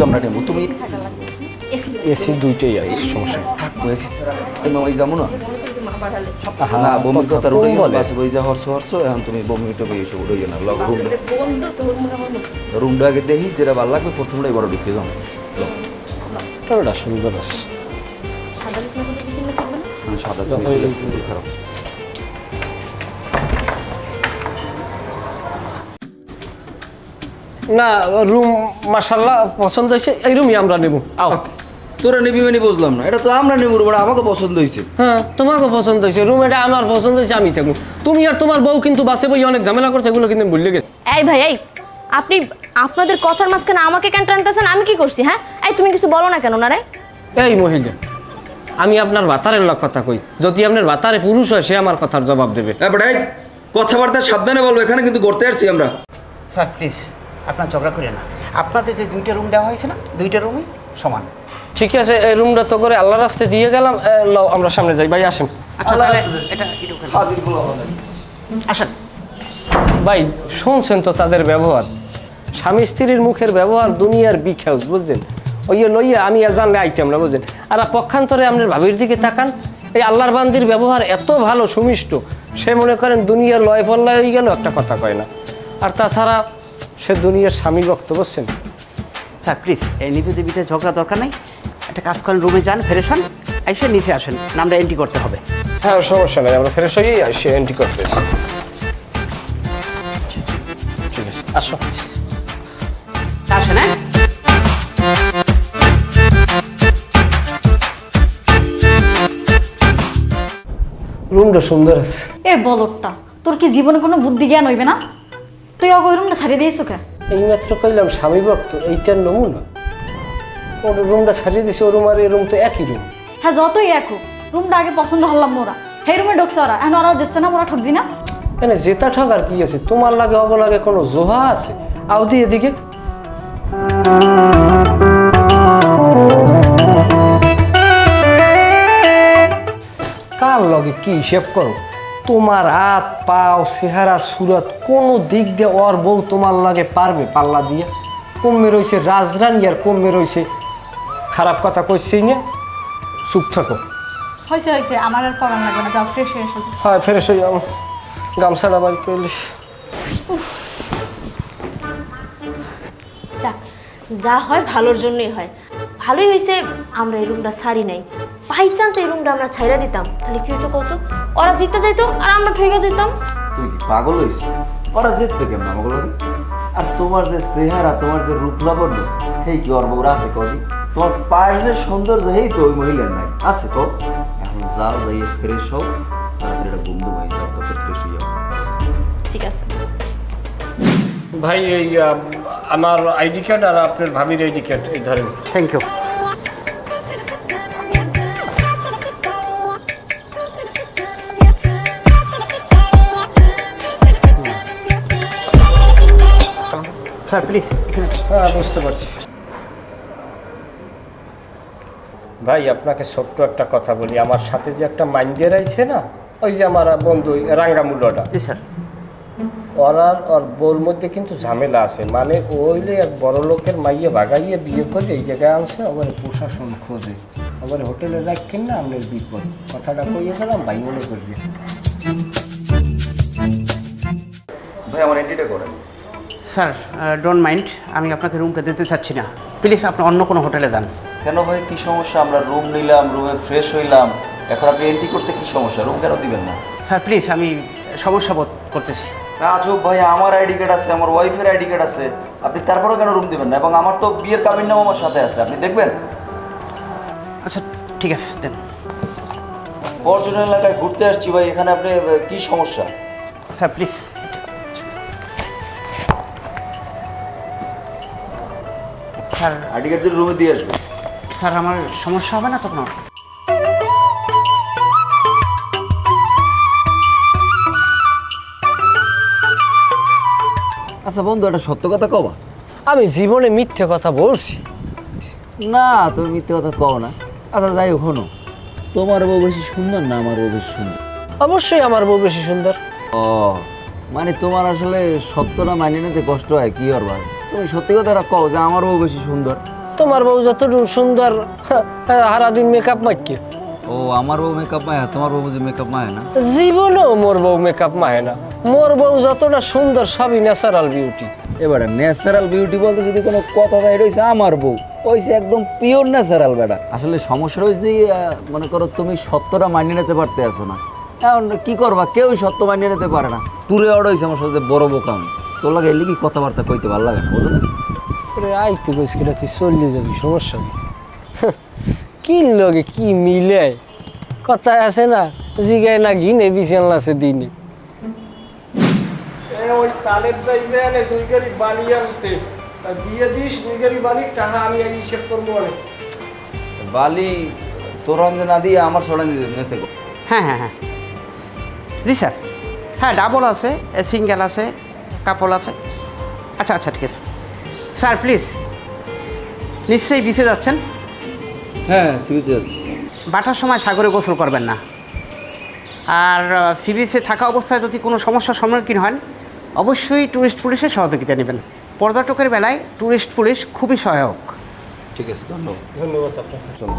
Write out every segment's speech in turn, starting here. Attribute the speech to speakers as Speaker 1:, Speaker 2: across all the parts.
Speaker 1: আমরা নেবো, তুমি
Speaker 2: এসি দুইটাই আছে, সমস্যা
Speaker 1: থাকবো এসি ওই যাবো না না বমির কথা রোডই আছে ওই যা হরছো এখন তুমি বমিটা বই এসে রইও না রুমটা আগে দেখি যেটা ভালো লাগবে প্রথমটাই বড় ঢুকে যাও
Speaker 2: ওটা সুন্দর আছে
Speaker 1: সাদা খারাপ
Speaker 2: না রুম মাশাআল্লাহ পছন্দ হয়েছে, এই রুমই আমরা নেব। আও
Speaker 1: তোরা নিবি মানে বুঝলাম না, এটা তো আমরা নেবো, আমাকে পছন্দ হয়েছে।
Speaker 2: হ্যাঁ তোমাকে পছন্দ হয়েছে, রুম এটা আমার পছন্দ হয়েছে, আমি থাকবো। তুমি আর তোমার বউ কিন্তু বাসে বই অনেক ঝামেলা করছে, এগুলো কিন্তু ভুলে গেছে।
Speaker 3: এই ভাই এই আপনি আপনাদের কথার মাঝখানে আমাকে কেন টানতেছেন? আমি কি করছি? হ্যাঁ এই তুমি কিছু বলো না কেন? না রে
Speaker 2: এই মহিলা, আমি আপনার বাতারের কথা কই, যদি আপনার বাতারে পুরুষ হয় সে আমার কথার জবাব দেবে।
Speaker 1: কথাবার্তা সাবধানে বলবো, এখানে কিন্তু করতে আসছি আমরা।
Speaker 4: স্যার প্লিজ আপনার ঝগড়া করে না, আপনাদের যে দুইটা রুম দেওয়া হয়েছে না, দুইটা রুমই সমান।
Speaker 2: ঠিক আছে, এই রুমটা তো করে আল্লাহ রাস্তে দিয়ে গেলাম, লও আমরা সামনে যাই। ভাই আসেন।
Speaker 4: আচ্ছা তাহলে এটা আসেন।
Speaker 2: ভাই শুনছেন তো তাদের ব্যবহার, স্বামী স্ত্রীর মুখের ব্যবহার দুনিয়ার বিখ্যাত, বুঝছেন? ওই লইয়া আমি জানলে আইতাম না, বুঝছেন? আর পক্ষান্তরে আপনার ভাবির দিকে তাকান, এই আল্লাহর বান্দির ব্যবহার এত ভালো সুমিষ্ট, সে মনে করেন দুনিয়ার লয় পল্লা হয়ে গেল, একটা কথা কয় না। আর তাছাড়া সে দুনিয়ার স্বামী ভক্ত, বুঝছেন?
Speaker 4: স্যার প্লিজ এই নিচে দেবীতে ঝগড়া দরকার নেই, একটা কাজ করেন, রুমে যান, ফ্রেশ হন, এসে নিচে আসেন, নামটা এন্ট্রি করতে হবে।
Speaker 2: হ্যাঁ সমস্যা নেই, আমরা ফ্রেশ হয়েই সে এন্ট্রি করতেছি। ঠিক আছে আসো।
Speaker 4: আসেন। হ্যাঁ
Speaker 2: রুমটা সুন্দর আছে।
Speaker 5: এ বলটা তোর কি জীবনে কোনো বুদ্ধি জ্ঞান হইবে না? তুই অগ ওই রুমটা ছাড়িয়ে দিয়েছো কে?
Speaker 2: এইমাত্র কইলাম স্বামী ভক্ত, এইটার নমুনা। ওর রুমটা ছাড়িয়ে দিছে, ও রুম আর এই রুম তো একই রুম।
Speaker 5: হ্যাঁ যতই একো রুমটা আগে পছন্দ হলাম মোরা, সেই রুমে ঢুকছে ওরা, এখন ওরা যাচ্ছে না, মোরা ঠকছি না।
Speaker 2: এনে জেতা ঠক আর কি আছে? তোমার লাগে অগ লাগে কোনো জোহা আছে? আউদি এদিকে। কার লগে কি হিসেব করো? তোমার হাত পাও চেহারা সুরত কোনো দিক দিয়ে ওর বউ তোমার লাগে পারবে পাল্লা দিয়ে? কমে রয়েছে রাজরানী আর কমে রয়েছে খারাপ কথা কইছেই না। চুপ থাকো।
Speaker 5: হয়েছে হয়েছে, আমার আর পড়ান লাগবে না, যাও ফ্রেশ হয়ে এসো।
Speaker 2: হয় ফ্রেশ হয়ে যাও, গামছাটা বাড়ি করলে।
Speaker 3: যাক, যা হয় ভালোর জন্যই হয়। ভালোই হয়েছে আমরা এই রুমটা ছাড়ি নাই। বাই চান্স এই রুমটা আমরা ছাইরা দিতাম, তাহলে কি হতো কত? ওরা জিততে যাইতো আর আমরা ঠইকা যেতাম।
Speaker 1: তুমি কি পাগল হয়েছো? ওরা জিতবে কেমন আমাগুলো? আর তোমার যে চেহারা, তোমার যে রূপ লাবণ্য, সেই কি ওর বউরা আছে কদি? তোমার পায়ের যে সৌন্দর্য, এই তো ওই মহিলার নাই আছে তো। এখন যাও, যাইয়ে ফ্রেশ হও, তাড়াতাড়ি একটা ঘুম ঘুমাই যাও, তারপর ফ্রেশ হয়ে যাও।
Speaker 3: ঠিক আছে
Speaker 2: ভাই এই আমার আইডি কার্ড আর আপনার ভাবির আইডি কার্ড এই ধরেন।
Speaker 4: Thank you. Sir please.
Speaker 2: হ্যাঁ বুঝতে পারছি। ভাই আপনাকে ছোট্ট একটা কথা বলি, আমার সাথে যে একটা মাইন্ডের আইছে না, ওই যে আমার বন্ধু রাঙ্গামুলোটা,
Speaker 4: জি স্যার।
Speaker 2: ওর বউর মধ্যে কিন্তু ঝামেলা আছে। মানে ওইলে এক বড় লোকের মাইয়ে ভাগাইয়ে বিয়ে করে এই জায়গায় আনছে, আবার প্রশাসন খোঁজে, আবার হোটেলে রাখেন না, আপনার বিপদ। কথাটা কইয়ে গেলাম, ভাই মনে করবে।
Speaker 1: ভাই আমার এন্ট্রিটা করেন।
Speaker 4: স্যার ডোন্ট মাইন্ড, আমি আপনাকে রুমটা দিতে চাচ্ছি না, প্লিজ আপনি অন্য কোনো হোটেলে যান।
Speaker 1: কেন ভাই, কি সমস্যা? আমরা রুম নিলাম, রুমে ফ্রেশ হইলাম, এখন আপনি এন্ট্রি করতে কি সমস্যা? রুম কেন দিবেন না?
Speaker 4: স্যার প্লিজ, আমি সমস্যা বোধ করতেছি।
Speaker 1: রাজব ভাই, আমার আইডি কার্ড আছে, আমার ওয়াইফের আইডি কার্ড আছে, আপনি তারপরেও কেন রুম দিবেন না? এবং আমার তো বিয়ের কাবিন নাম আমার সাথে আছে, আপনি দেখবেন।
Speaker 4: আচ্ছা ঠিক আছে দেন।
Speaker 1: পর্যটন এলাকায় ঘুরতে আসছি ভাই, এখানে আপনি কি সমস্যা?
Speaker 4: Sir please. Sir
Speaker 1: ID card দিয়ে রুমে দিয়ে আসবো।
Speaker 4: স্যার আমার সমস্যা হবে না তো কোনো?
Speaker 1: আচ্ছা বন্ধু, একটা সত্য কথা কবা।
Speaker 2: আমি জীবনে মিথ্যে কথা বলছি
Speaker 1: না, তুমি মিথ্যে কথা কও না। আচ্ছা যাই হোক, শোনো, তোমার বউ বেশি সুন্দর না আমার বউ বেশি সুন্দর?
Speaker 2: অবশ্যই আমার বউ বেশি সুন্দর।
Speaker 1: ও মানে তোমার আসলে সত্যটা মানিয়ে নিতে কষ্ট হয়, কি করবা? তুমি সত্যি কথাটা কও যে আমার বউ বেশি সুন্দর।
Speaker 2: তোমার বউ যতটুকু সুন্দর সারাদিন মেকআপ মাইকে
Speaker 1: ও আমার বউ মেকআপ মায় তোমার বউ বুঝি মেকআপ মায় না?
Speaker 2: জীবনেও মোর বউ মেকআপ মাহে না। মোর বউ যতটা সুন্দর সবই ন্যাচারাল বিউটি।
Speaker 1: এবারে ন্যাচারাল বিউটি বলতে যদি কোনো কথা তাই রয়েছে আমার বউ ওইছে একদম পিওর ন্যাচারাল বেটা। আসলে সমস্যা রয়েছে মনে করো তুমি সত্যটা মানিয়ে নিতে পারতে আসো না। এখন কি করবা, কেউ সত্য মানিয়ে নিতে পারে না। পুরে অর্ড হয়েছে আমার সাথে বড় বোকাম। তোর লাগে এলে কি কথাবার্তা কইতে ভালো লাগে না, বুঝো না?
Speaker 2: আইতে কইস কিনা তুই চললে যাবি, সমস্যা কি? কি লগে কি মিলে কথা আছে না, জিগায় না ঘিনে বিছান আছে দিনে। ওই তালেব যাইবে না 2 গাড়ি বালি আনতে, দিয়ে দিস 2 গাড়ি বালি টাকা আমি হিসেব করবো। অনেক
Speaker 1: বালি তোর অঞ্জে না দিয়ে আমার ছড়ান নিতে গো।
Speaker 4: হ্যাঁ হ্যাঁ হ্যাঁ জি স্যার, হ্যাঁ ডাবল আছে, সিঙ্গেল আছে, কাপল আছে। আচ্ছা আচ্ছা ঠিক আছে স্যার, প্লিজ নিশ্চয়ই বিচে যাচ্ছেন?
Speaker 1: হ্যাঁ সিবিচে যাচ্ছি।
Speaker 4: বাটার সময় সাগরে গোসল করবেন না। আর সি বিচে থাকা অবস্থায় যদি কোনো সমস্যার সম্মুখীন হন অবশ্যই ট্যুরিস্ট পুলিশের সহযোগিতা নেবেন। পর্যটকের বেলায় ট্যুরিস্ট পুলিশ খুবই সহায়ক।
Speaker 1: ঠিক আছে, ধন্যবাদ।
Speaker 2: ধন্যবাদ আপনাকে।
Speaker 1: চলো।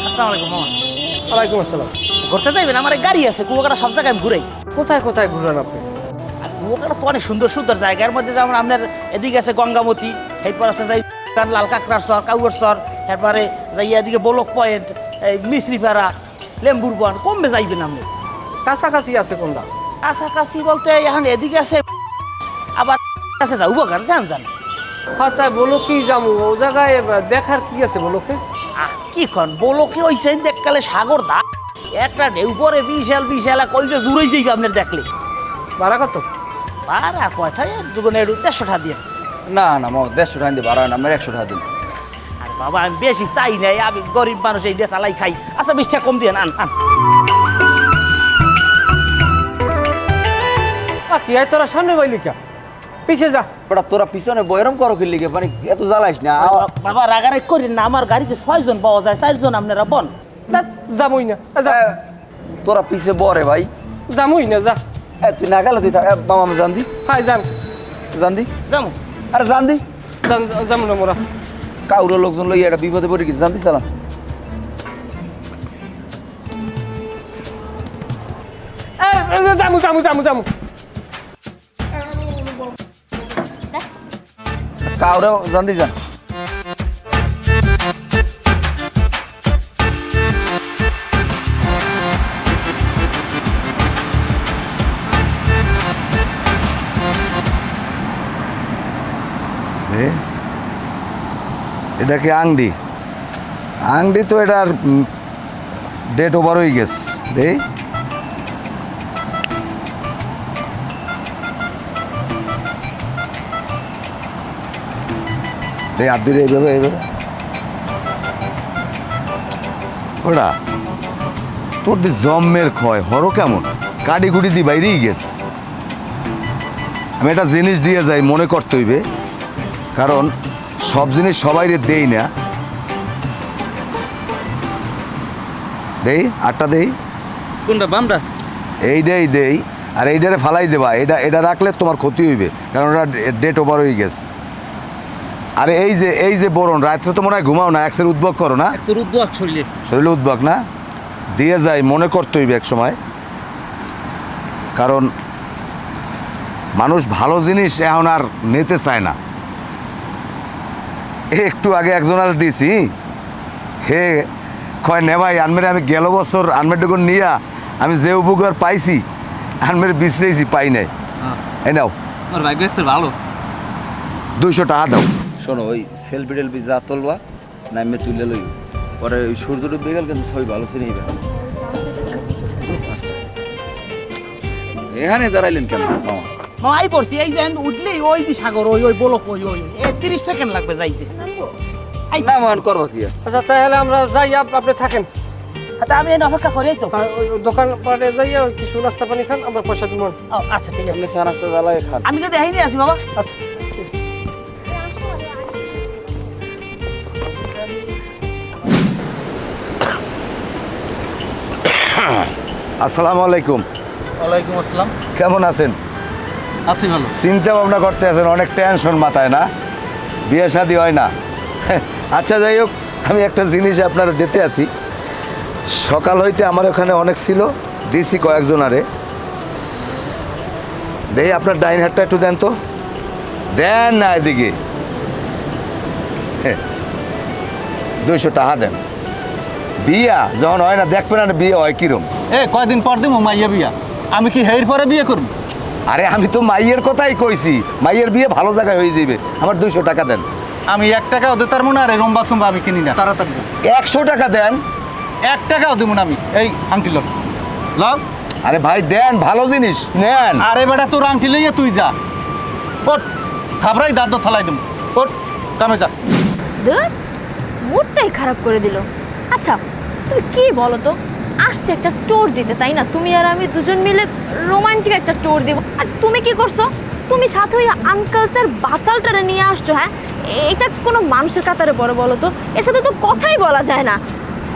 Speaker 6: আসসালামু আলাইকুম মামা।
Speaker 2: ওয়ালাইকুম আসসালাম।
Speaker 6: ঘুরতে যাইবেন? আমার এক গাড়ি আছে, কুয়াকাটা সব জায়গায় আমি ঘুরাই।
Speaker 2: কোথায় কোথায় ঘুরান আপনি?
Speaker 6: আর কুয়াকাটা তো অনেক সুন্দর সুন্দর জায়গা। এর মধ্যে যেমন আপনার এদিকে আছে গঙ্গামতি, এরপর আছে যাই লাল কাঁকড়ার সর, কাউয়ার সর, এরপরে যাই এদিকে বলক পয়েন্ট, এই মিস্ত্রিপাড়া, লেম্বুর বন। কমবে যাইবেন আপনি?
Speaker 2: কাছাকাছি আছে কোনটা?
Speaker 6: কাছাকাছি বলতে এখন এদিকে আছে, আবার আছে যাও উপকার যান যান।
Speaker 2: হ্যাঁ তাই বলো কি যাবো ও জায়গায় দেখার কি আছে বলোকে?
Speaker 6: কি কন বলকে ওইছে দেখকালে সাগর দা একটা ঢেউ পরে বিশাল বিশাল কলজে জুড়েই যাইবে আপনার দেখলে।
Speaker 2: ভাড়া কত?
Speaker 6: আর কয়টায় দুগুণে 150 টাকা দিয়ে।
Speaker 1: না না মামা 150 টাকা দিয়ে ভাড়া হয় না, আমার 100 টাকা দিন।
Speaker 6: আর বাবা আমি বেশি চাই নাই, আমি গরিব মানুষ, এই দিয়ে চালাই খাই। আচ্ছা 20 টাকা কম দিয়ে আন আন।
Speaker 2: কি হয় তোরা সামনে বাইলি কা, পিছে যা।
Speaker 1: বেটা তোরা পিছনে বয়রম করো কি লিগে, মানে এত জ্বালাইস না।
Speaker 6: বাবা রাগারাগ করেন না, আমার গাড়িতে 6 জন পাওয়া যায়, 4 জন আপনারা বন।
Speaker 2: যাবই না, যা।
Speaker 1: তোরা পিছে বরে ভাই,
Speaker 2: যাবই না, যা।
Speaker 1: তুই না গেলে তুই থাক। মামা আমি জান দি,
Speaker 2: হাই যান
Speaker 1: জান দি,
Speaker 6: যাবো
Speaker 1: আরে জান দি।
Speaker 2: যাবো না মোরা।
Speaker 1: কাউরে লোকজন লই এটা বিপদে পড়ে গেছে, জান দি চালান।
Speaker 2: যামু যামু যামু যামু।
Speaker 1: কাউরে জান দি যান।
Speaker 7: এটা কি আংডি? আংডি তো এটার ডেট ওভার হয়ে গেছে। দে হাত দিলে এইভাবে এইভাবে ওটা তোর দি জম্মের ক্ষয় হরো কেমন কাটি কুটি দি বাইরেই গেছে। আমি একটা জিনিস দিয়ে যাই, মনে করতে হইবে, কারণ সব জিনিস সবাই দেই না। দেই আটটা দেই,
Speaker 6: কোনটা বামটা?
Speaker 7: এইটাই দেই, আর এইটারে ফালাই দেবা। এটা রাখলে তোমার ক্ষতি হইবে, কারণ ওটা ডেট ওভার হয়ে গেছে। আরে এই যে বরণ রাত্রে তো মনে হয় ঘুমাও না, একসের উদ্ভব করো না, শরীরে উদ্ভব না, দিয়ে যাই, মনে করতে হইবে এক সময়। কারণ মানুষ ভালো জিনিস এখন আর নিতে চায় না। একটু আগে একজনের দিছি, হে কয় নে ভাই আনমেরে, আমি গেল বছর আনমেরটুকু নিয়া আমি যে উপকার পাইছি আনমেরে বিশ্রেছি, পাই নাই। এই নাও
Speaker 6: ভালো
Speaker 7: 200 টাকা দাও।
Speaker 1: শোনো, ওই সেলফি টেলফি যা তোলবা নামে তুলে লই, পরে ওই সূর্য ডুবে গেল কিন্তু সবাই ভালো চিনে নিবে। এখানে দাঁড়াইলেন কেন মামা?
Speaker 6: মামা আই পড়ছি, এই যে উঠলেই ওই দি সাগর, ওই ওই বলক, ওই ওই 30 সেকেন্ড লাগবে যাইতে।
Speaker 1: না মান করবা কি আর?
Speaker 2: আচ্ছা তাহলে আমরা যাই, আপনি থাকেন।
Speaker 6: হাতে আমি এনে অপেক্ষা করি তো।
Speaker 2: আর ওই দোকান পাড়ে যাইয়া ওই কিছু নাস্তা পানি খান, আমরা পয়সা দিব।
Speaker 6: ও, আচ্ছা ঠিক আছে,
Speaker 1: আপনি চা নাস্তা জ্বালায় খান।
Speaker 6: আমি কিন্তু এখানে আছি বাবা।
Speaker 2: আচ্ছা
Speaker 7: আসসালামু আলাইকুম।
Speaker 8: ওয়ালাইকুম আসসালাম।
Speaker 7: কেমন আছেন?
Speaker 8: আছি ভালো।
Speaker 7: চিন্তা ভাবনা করতে আছেন, অনেক টেনশন মাথায় না? বিয়ে শাদী হয় না? আচ্ছা যাই হোক, আমি একটা জিনিস আপনারা দিতে আছি। সকাল হইতে আমার ওখানে অনেক ছিল, দিছি কয়েকজন আরে। দেখি আপনার ডাইন হাতটা একটু দেন তো। দেন না এদিকে। 200 টাকা দেন। বিয়া যখন হয় না দেখবেন না বিয়ে হয় কিরম।
Speaker 8: কয়দিন পর দিমু মাইয়া বিয়া, আমি কি হের পরে বিয়ে করব?
Speaker 7: আরে আমি তো মাইয়ের কথাই কইছি, মাইয়ের বিয়ে ভালো জায়গায় হয়ে যাবে। আমার 200 টাকা দেন।
Speaker 8: আমি 1 টাকাও দিতে পারবো না, আর রম্বা সম্বা আমি কিনি না। তাড়াতাড়ি দেন।
Speaker 7: 100 টাকা দেন।
Speaker 8: 1 টাকাও দিব না আমি। এই আংটি লও। লও।
Speaker 7: আরে ভাই দেন, ভালো জিনিস নেন।
Speaker 8: আরে বেটা তোর আংটি লইয়া তুই যা। ওঠ, খাবরাই দাঁত থালাই দেব। ওঠ, কামে যা।
Speaker 3: ধুর, মুডটাই খারাপ করে দিল। আচ্ছা তুমি কি বলো তো, আসছে একটা ট্যুর দিতে, তাই না? তুমি আর আমি দুজন মিলে রোমান্টিক একটা ট্যুর দিব, আর তুমি কি করছো? তুমি সাথে ওই আনকালচার বাচালটারে নিয়ে আসছো। হ্যাঁ, এটা কোনো মানুষের কাতারে পড়ে বলো তো? এর সাথে তো কথাই বলা যায় না।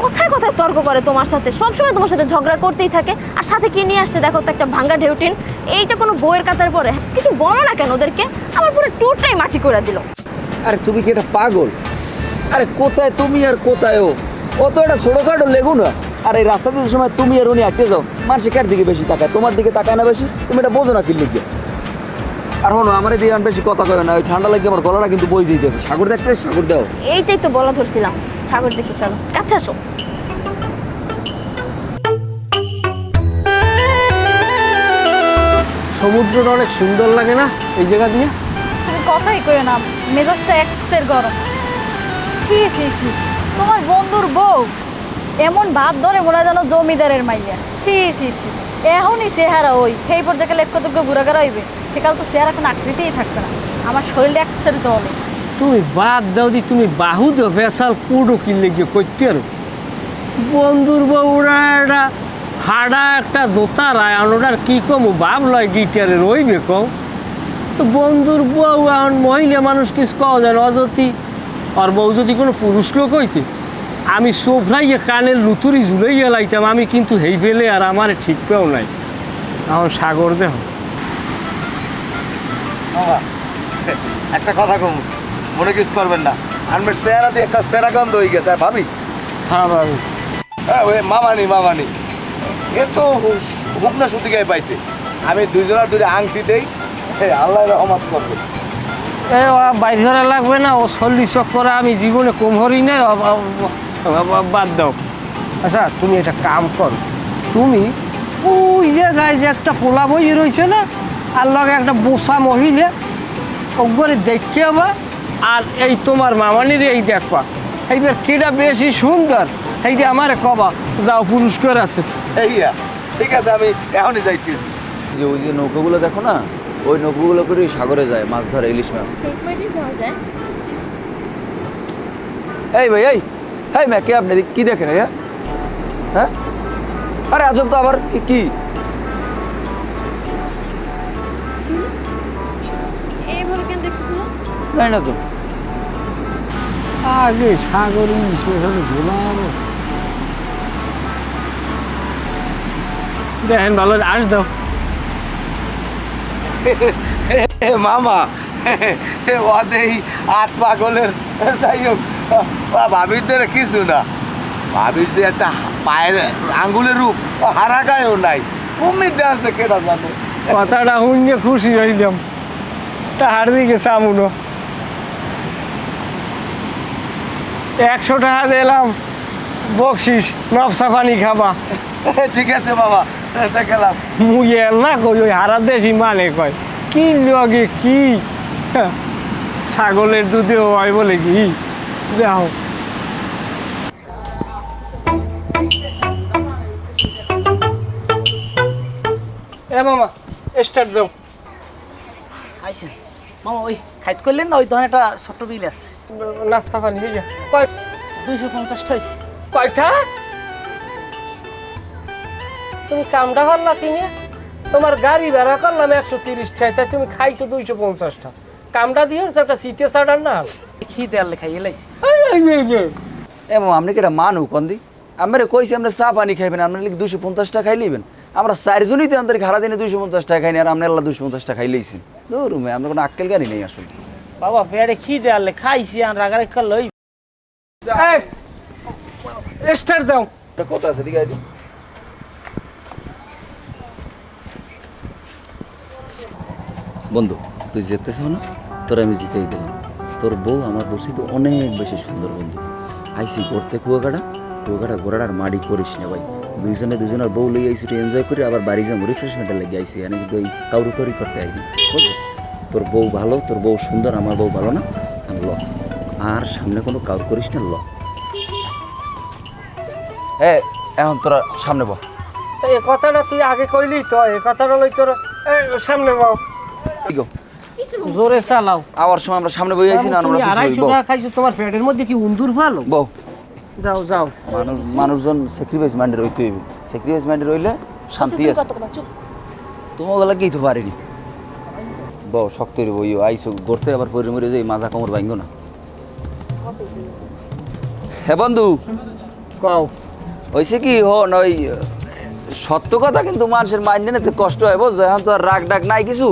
Speaker 3: কথায় কথায় তর্ক করে তোমার সাথে, সবসময় তোমার সাথে ঝগড়া করতেই থাকে। আর সাথে কি নিয়ে আসছে দেখো তো, একটা ভাঙ্গা ঢেউটিন। এইটা কোনো বইয়ের কাতারে পড়ে? কিছু বলো না কেন ওদেরকে? আমার পুরো ট্যুরটাই মাটি করে দিল।
Speaker 1: আরে তুমি কি এটা পাগল? আরে কোথায় তুমি আর কোথায় ও? ও তো এটা ছোটখাটো লেগু না। আর এই রাস্তাতে যে সময় তুমি আর উনি একটা যাও, মানুষ কার দিকে বেশি তাকায়? তোমার দিকে তাকায় না বেশি? তুমি এটা বোঝো না কি লিখবে? আর হনো আমার দিয়ে বেশি কথা কবে না, ওই ঠান্ডা লাগে আমার গলাটা কিন্তু বই যেতেছে। সাগর দেখতে, সাগর দাও।
Speaker 3: এইটাই তো বলা ধরছিলাম, সাগর দেখি। চলো কাছে আসো।
Speaker 2: সমুদ্রটা অনেক সুন্দর লাগে না এই জায়গা দিয়ে?
Speaker 5: তুমি কথাই কইও না, মেজাজটা এক্সের গরম। ছি ছি ছি, তোমার বন্ধুর বউ এমন ভাব ধরে মনে হয় যেন জমিদারের মাইয়া। ছি ছি ছি, এখনই চেহারা ওই সেই পর্যায়ে লেখ কত ঘুরাঘুরা হইবে, সেকাল তো চেহারা কোনো আকৃতিই থাকবে না। আমার শরীরটা এক্সের জলে।
Speaker 2: তুমি বাদ দাও দি, তুমি বাহু দো ফেসাল কুডো কিনলে গিয়ে করতে পারো? বন্ধুর বউরা একটা ফাড়া একটা দোতারায় ওটার কি কম ভাব লয় গিটারে রইবে কম। তো বন্ধুর বউ এখন মহিলা মানুষ কিছু কওয়া যায় না। অযতি আর বউ যদি কোনো পুরুষ লোক হইতে, আমি সোফরাইয়ে কানের লুতুরি ঝুলাইয়া লাইতাম। আমি কিন্তু হেই ফেলে আর আমার ঠিক পেও নাই। এখন সাগর দেহ।
Speaker 7: একটা কথা কম, মনে কিছু করবেন না। আমার চেহারা দিয়ে একটা চেহারা গন্ধ হয়ে গেছে। আর ভাবি,
Speaker 2: হ্যাঁ ভাবি,
Speaker 7: মামানি এ তো হুকনা সুতি গায়ে পাইছে। আমি দুইজনের দুই আংটি দেই, আল্লাহ রহমত করবে।
Speaker 2: এ বাইর ধরা লাগবে না, ও 40 চক্কর আমি জীবনে কম হরি নাই। বাদ দাও। আচ্ছা তুমি একটা কাম কর, তুমি ওই জায়গায় যে একটা পোলা বই রয়েছে না, আর লগে একটা বোসা মহিলা, ওগুলো দেখতে হবা। আর এই তোমার মামানির এই দেখবা, এইবার কেটা বেশি সুন্দর এইটা আমারে কবা। যাও, পুরস্কার আছে।
Speaker 7: এইয়া ঠিক আছে, আমি এখনই যাইতেছি।
Speaker 1: যে ওই যে নৌকাগুলো দেখো না, ওই নৌকাগুলো করে সাগরে যায় মাছ ধরে, ইলিশ মাছ।
Speaker 3: যাওয়া যায়।
Speaker 1: এই ভাই, এই এই ম্যা, কে আপনি কি দেখেন? হ্যাঁ, আরে আজব তো। আবার কি
Speaker 3: এইভাবে কেন দেখতেছিল?
Speaker 1: জানি না তো।
Speaker 2: আগে সাগর ইলিশ মাছ ঝোলানো দেখেন, ভালো আস দাও।
Speaker 7: মামা ওদেই হাত পাগলের। যাই হোক, ভাবির ধরে কিছু না। ভাবির যে একটা পায়ের আঙ্গুলের রূপ, হারা গায়েও নাই। কুমির আছে কেনা জানে।
Speaker 2: কথাটা শুনে খুশি হইলাম। টাহার দিকে সামুনো 100 টাকা দিলাম বকশিস, নবসা পানি খাবা।
Speaker 7: ঠিক আছে বাবা, দেখলাম।
Speaker 2: মুই না কই ওই হারা দেশি মানে কয় কি লগে কি ছাগলের দুধেও হয় বলে কি দেখো। এ মামা স্টার্ট দাও।
Speaker 6: আইসেন মামা, ওই খাইতে করলেন না, ওই ধরনের একটা ছোট্ট বিল আছে।
Speaker 2: নাস্তা পানি হয়ে
Speaker 6: 250 হয়েছে।
Speaker 2: কয়টা? তুমি কামটা করলা কিনে তোমার গাড়ি ভাড়া করলাম 130 টাকা, তাই তুমি খাইছো 250 টাকা। কামটা দিয়ে একটা শীতে চাটার না
Speaker 6: খিদে আনলে খাইয়ে লাইছি।
Speaker 1: এমন আপনি কি এটা মানু কন্দি আমরা কইছি আমরা চা পানি খাইবেন আপনার লিখে 250 টাকা খাই লইবেন। আমরা 4 জনই তো আমাদের খারা দিনে 250 টাকা খাইনি আর আপনি আল্লাহ 250 টাকা খাই লইছেন। দূর মে আমরা কোনো আক্কেল গাড়ি নেই আসলে।
Speaker 6: বাবা পেটে খিদে আনলে খাইছি আর রাগারে খালই।
Speaker 2: স্টার্ট দাও।
Speaker 1: এটা কত আছে দিকে আইদি বন্ধু তুই যেতেছ না তোর আমি জিতেই দিলাম। তোর বউ আমার বসি তো অনেক বেশি সুন্দর বন্ধু। আইসি ঘুরতে কুয়াকাটা ঘোরাটার মাড়ি করিস না ভাই। দুজনের বউ লই আইসি এনজয় করি আবার বাড়ি যাবো রিফ্রেশমেন্টের লাগে আইসি এনে কিন্তু এই কাউরি করি করতে আইনি বুঝলি। তোর বউ ভালো তোর বউ সুন্দর আমার বউ ভালো না ল আর সামনে কোনো কাউর করিস না ল। এখন তোরা সামনে বল।
Speaker 2: এই কথাটা তুই আগে কইলি তো, এই কথাটা লই তোর সামনে বাও জোরে চালাও।
Speaker 1: আবার সময় আমরা সামনে বই আইছি না আমরা পিছনে
Speaker 2: 250 টাকা খাইছো, তোমার পেটের মধ্যে কি উন্দুর ভালো?
Speaker 1: বউ
Speaker 2: যাও যাও।
Speaker 1: মানুষজন স্যাক্রিফাইস মাইন্ডের হইতে হইবে। স্যাক্রিফাইস মাইন্ডের হইলে শান্তি আছে। তোমাগুলা কি তো পারিনি বউ শক্ত হইব ইও আইসো ঘুরতে আবার পরে মরে যাই মাজা কোমর ভাঙ্গো না। হ্যাঁ বন্ধু
Speaker 2: কও
Speaker 1: হইছে কি হন ওই সত্য কথা কিন্তু মানুষের মাইন্ডে নিতে কষ্ট হয় বুঝছো। এখন তো আর রাগ ডাক নাই কিছু।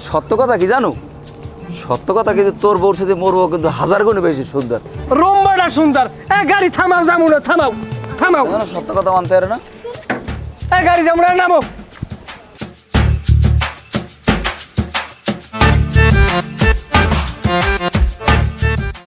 Speaker 1: সত্য কথা কি জানো? সত্য কথা কিন্তু তোর বউর সাথে মোর বউ কিন্তু 1000 গুণ বেশি সুন্দর।
Speaker 2: রুমবাটা সুন্দর। গাড়ি থামাও, যামু না, থামাও থামাও।
Speaker 1: সত্য কথা মানতে পারে না।
Speaker 2: গাড়ি যাবো না, নামো।